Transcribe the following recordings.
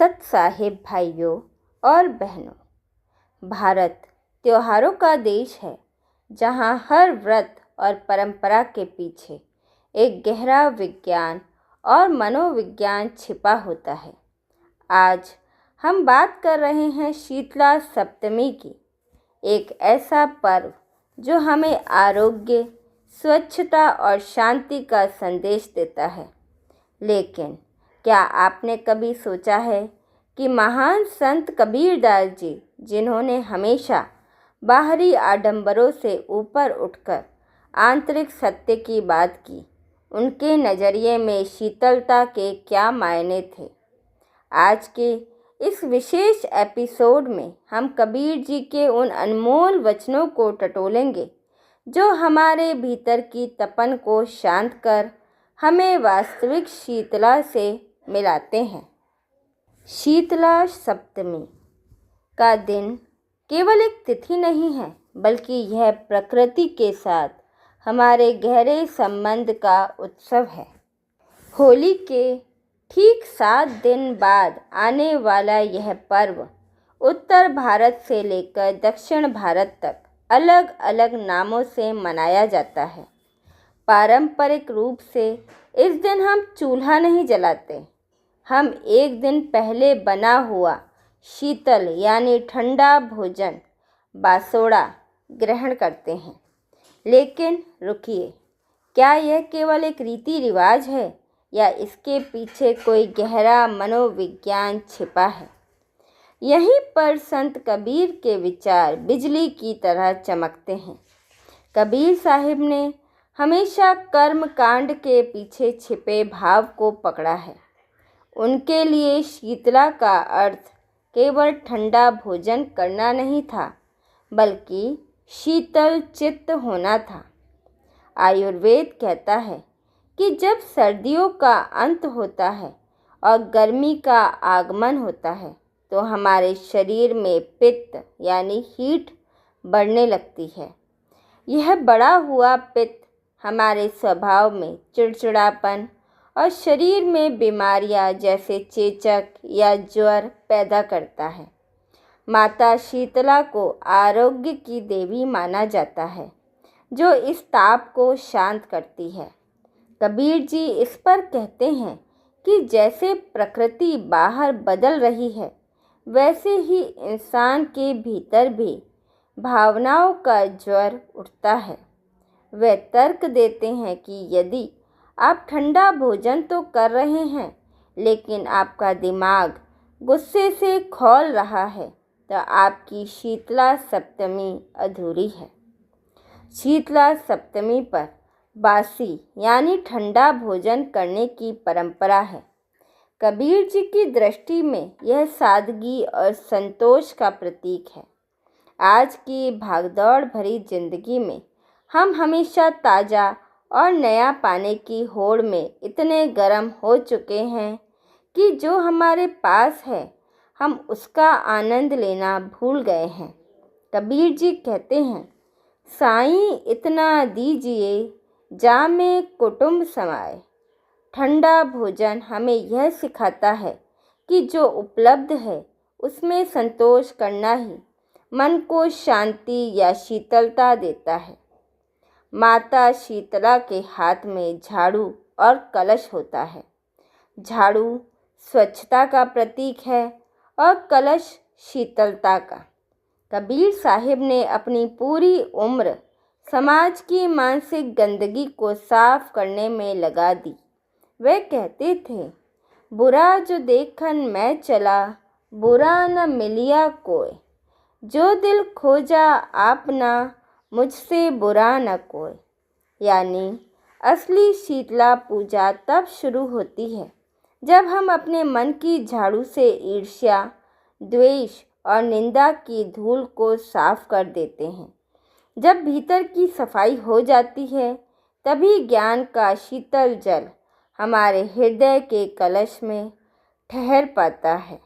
सत साहिब भाइयों और बहनों, भारत त्योहारों का देश है जहाँ हर व्रत और परंपरा के पीछे एक गहरा विज्ञान और मनोविज्ञान छिपा होता है। आज हम बात कर रहे हैं शीतला सप्तमी की, एक ऐसा पर्व जो हमें आरोग्य, स्वच्छता और शांति का संदेश देता है। लेकिन क्या आपने कभी सोचा है कि महान संत कबीरदास जी, जिन्होंने हमेशा बाहरी आडंबरों से ऊपर उठकर आंतरिक सत्य की बात की, उनके नज़रिए में शीतलता के क्या मायने थे? आज के इस विशेष एपिसोड में हम कबीर जी के उन अनमोल वचनों को टटोलेंगे जो हमारे भीतर की तपन को शांत कर हमें वास्तविक शीतला से मिलाते हैं। शीतला सप्तमी का दिन केवल एक तिथि नहीं है, बल्कि यह प्रकृति के साथ हमारे गहरे संबंध का उत्सव है। होली के ठीक 7 दिन बाद आने वाला यह पर्व उत्तर भारत से लेकर दक्षिण भारत तक अलग अलग नामों से मनाया जाता है। पारंपरिक रूप से इस दिन हम चूल्हा नहीं जलाते, हम एक दिन पहले बना हुआ शीतल यानी ठंडा भोजन बासोड़ा ग्रहण करते हैं। लेकिन रुकिए, क्या यह केवल एक रीति रिवाज है या इसके पीछे कोई गहरा मनोविज्ञान छिपा है? यहीं पर संत कबीर के विचार बिजली की तरह चमकते हैं। कबीर साहिब ने हमेशा कर्म कांड के पीछे छिपे भाव को पकड़ा है। उनके लिए शीतला का अर्थ केवल ठंडा भोजन करना नहीं था, बल्कि शीतल चित्त होना था। आयुर्वेद कहता है कि जब सर्दियों का अंत होता है और गर्मी का आगमन होता है, तो हमारे शरीर में पित्त यानी हीट बढ़ने लगती है। यह बढ़ा हुआ पित्त हमारे स्वभाव में चिड़चिड़ापन और शरीर में बीमारियां जैसे चेचक या ज्वर पैदा करता है। माता शीतला को आरोग्य की देवी माना जाता है, जो इस ताप को शांत करती है। कबीर जी इस पर कहते हैं कि जैसे प्रकृति बाहर बदल रही है, वैसे ही इंसान के भीतर भी भावनाओं का ज्वर उठता है। वे तर्क देते हैं कि यदि आप ठंडा भोजन तो कर रहे हैं, लेकिन आपका दिमाग गुस्से से खौल रहा है, तो आपकी शीतला सप्तमी अधूरी है। शीतला सप्तमी पर बासी यानी ठंडा भोजन करने की परंपरा है। कबीर जी की दृष्टि में यह सादगी और संतोष का प्रतीक है। आज की भागदौड़ भरी जिंदगी में हम हमेशा ताज़ा और नया पाने की होड़ में इतने गर्म हो चुके हैं कि जो हमारे पास है हम उसका आनंद लेना भूल गए हैं। कबीर जी कहते हैं, साईं इतना दीजिए जामे कुटुंब समाए। ठंडा भोजन हमें यह सिखाता है कि जो उपलब्ध है उसमें संतोष करना ही मन को शांति या शीतलता देता है। माता शीतला के हाथ में झाड़ू और कलश होता है। झाड़ू स्वच्छता का प्रतीक है और कलश शीतलता का। कबीर साहिब ने अपनी पूरी उम्र समाज की मानसिक गंदगी को साफ करने में लगा दी। वे कहते थे, बुरा जो देखन मैं चला, बुरा न मिलिया कोय। जो दिल खोजा आपना, मुझसे बुरा न कोई। यानी असली शीतला पूजा तब शुरू होती है जब हम अपने मन की झाड़ू से ईर्ष्या, द्वेष और निंदा की धूल को साफ कर देते हैं। जब भीतर की सफाई हो जाती है, तभी ज्ञान का शीतल जल हमारे हृदय के कलश में ठहर पाता है।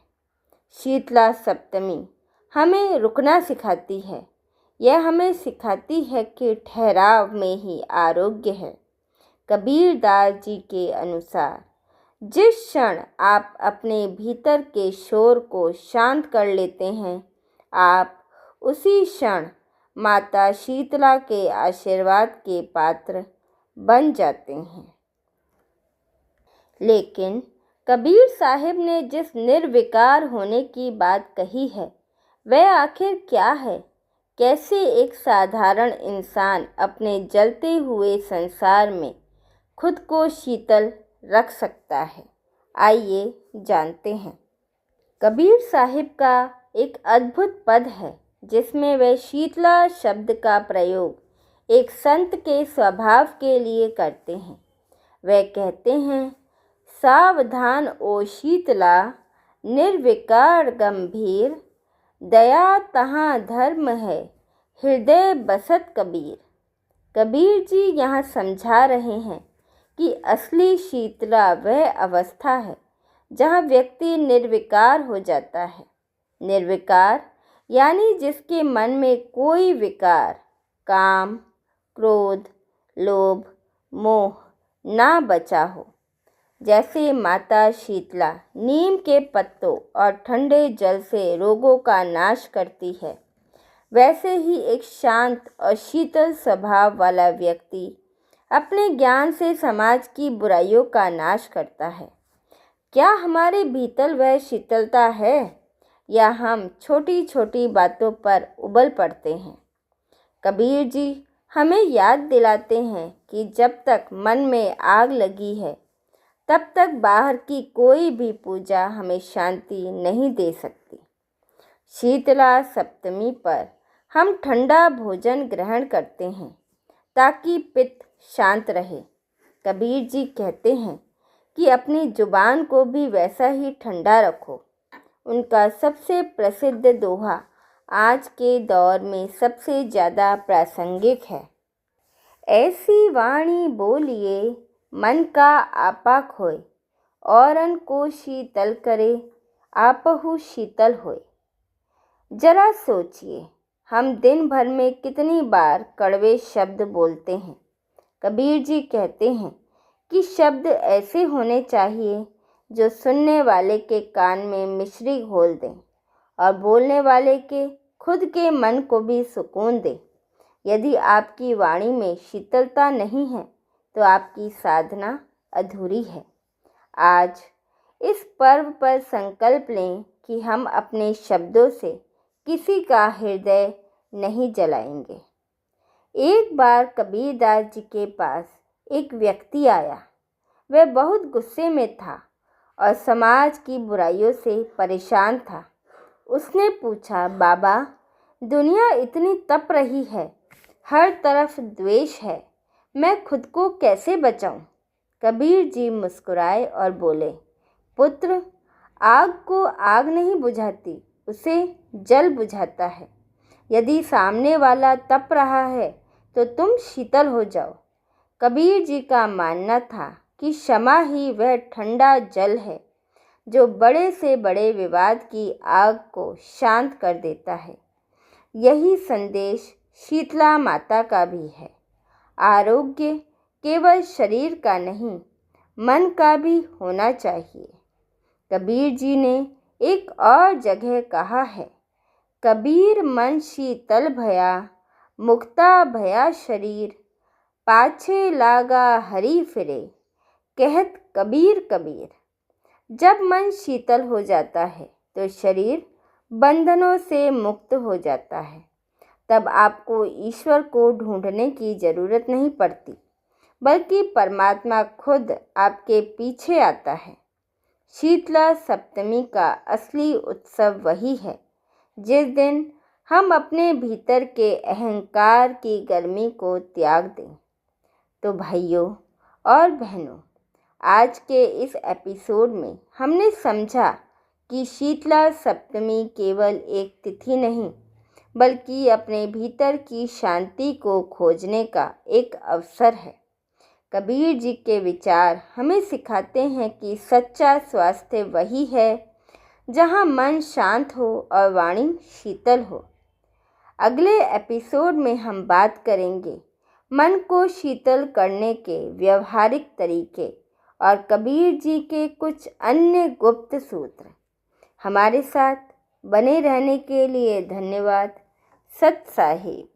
शीतला सप्तमी हमें रुकना सिखाती है। यह हमें सिखाती है कि ठहराव में ही आरोग्य है। कबीरदास जी के अनुसार जिस क्षण आप अपने भीतर के शोर को शांत कर लेते हैं, आप उसी क्षण माता शीतला के आशीर्वाद के पात्र बन जाते हैं। लेकिन कबीर साहिब ने जिस निर्विकार होने की बात कही है, वह आखिर क्या है? कैसे एक साधारण इंसान अपने जलते हुए संसार में खुद को शीतल रख सकता है? आइए जानते हैं। कबीर साहिब का एक अद्भुत पद है जिसमें वे शीतला शब्द का प्रयोग एक संत के स्वभाव के लिए करते हैं। वे कहते हैं, सावधान ओ शीतला, निर्विकार गंभीर, दया तहाँ धर्म है, हृदय बसत कबीर। कबीर जी यहाँ समझा रहे हैं कि असली शीतला वह अवस्था है जहाँ व्यक्ति निर्विकार हो जाता है। निर्विकार यानी जिसके मन में कोई विकार, काम, क्रोध, लोभ, मोह ना बचा हो। जैसे माता शीतला नीम के पत्तों और ठंडे जल से रोगों का नाश करती है, वैसे ही एक शांत और शीतल स्वभाव वाला व्यक्ति अपने ज्ञान से समाज की बुराइयों का नाश करता है। क्या हमारे भीतर वह शीतलता है या हम छोटी छोटी बातों पर उबल पड़ते हैं? कबीर जी हमें याद दिलाते हैं कि जब तक मन में आग लगी है, तब तक बाहर की कोई भी पूजा हमें शांति नहीं दे सकती। शीतला सप्तमी पर हम ठंडा भोजन ग्रहण करते हैं ताकि पित्त शांत रहे। कबीर जी कहते हैं कि अपनी जुबान को भी वैसा ही ठंडा रखो। उनका सबसे प्रसिद्ध दोहा आज के दौर में सबसे ज़्यादा प्रासंगिक है। ऐसी वाणी बोलिए मन का आपा खोए, औरन को शीतल करे आपहु शीतल होए। जरा सोचिए, हम दिन भर में कितनी बार कड़वे शब्द बोलते हैं। कबीर जी कहते हैं कि शब्द ऐसे होने चाहिए जो सुनने वाले के कान में मिश्री घोल दें और बोलने वाले के खुद के मन को भी सुकून दें। यदि आपकी वाणी में शीतलता नहीं है तो आपकी साधना अधूरी है। आज इस पर्व पर संकल्प लें कि हम अपने शब्दों से किसी का हृदय नहीं जलाएंगे। एक बार कबीरदास जी के पास एक व्यक्ति आया। वह बहुत गुस्से में था और समाज की बुराइयों से परेशान था। उसने पूछा, बाबा, दुनिया इतनी तप रही है, हर तरफ द्वेष है, मैं खुद को कैसे बचाऊं? कबीर जी मुस्कुराए और बोले, पुत्र, आग को आग नहीं बुझाती, उसे जल बुझाता है। यदि सामने वाला तप रहा है तो तुम शीतल हो जाओ। कबीर जी का मानना था कि क्षमा ही वह ठंडा जल है जो बड़े से बड़े विवाद की आग को शांत कर देता है। यही संदेश शीतला माता का भी है। आरोग्य केवल शरीर का नहीं, मन का भी होना चाहिए। कबीर जी ने एक और जगह कहा है, कबीर मन शीतल भया, मुक्ता भया शरीर, पाछे लागा हरि फिरे, कहत कबीर कबीर। जब मन शीतल हो जाता है तो शरीर बंधनों से मुक्त हो जाता है। तब आपको ईश्वर को ढूंढने की ज़रूरत नहीं पड़ती, बल्कि परमात्मा खुद आपके पीछे आता है। शीतला सप्तमी का असली उत्सव वही है जिस दिन हम अपने भीतर के अहंकार की गर्मी को त्याग दें। तो भाइयों और बहनों, आज के इस एपिसोड में हमने समझा कि शीतला सप्तमी केवल एक तिथि नहीं, बल्कि अपने भीतर की शांति को खोजने का एक अवसर है। कबीर जी के विचार हमें सिखाते हैं कि सच्चा स्वास्थ्य वही है जहाँ मन शांत हो और वाणी शीतल हो। अगले एपिसोड में हम बात करेंगे मन को शीतल करने के व्यवहारिक तरीके और कबीर जी के कुछ अन्य गुप्त सूत्र। हमारे साथ बने रहने के लिए धन्यवाद। सत साहिब।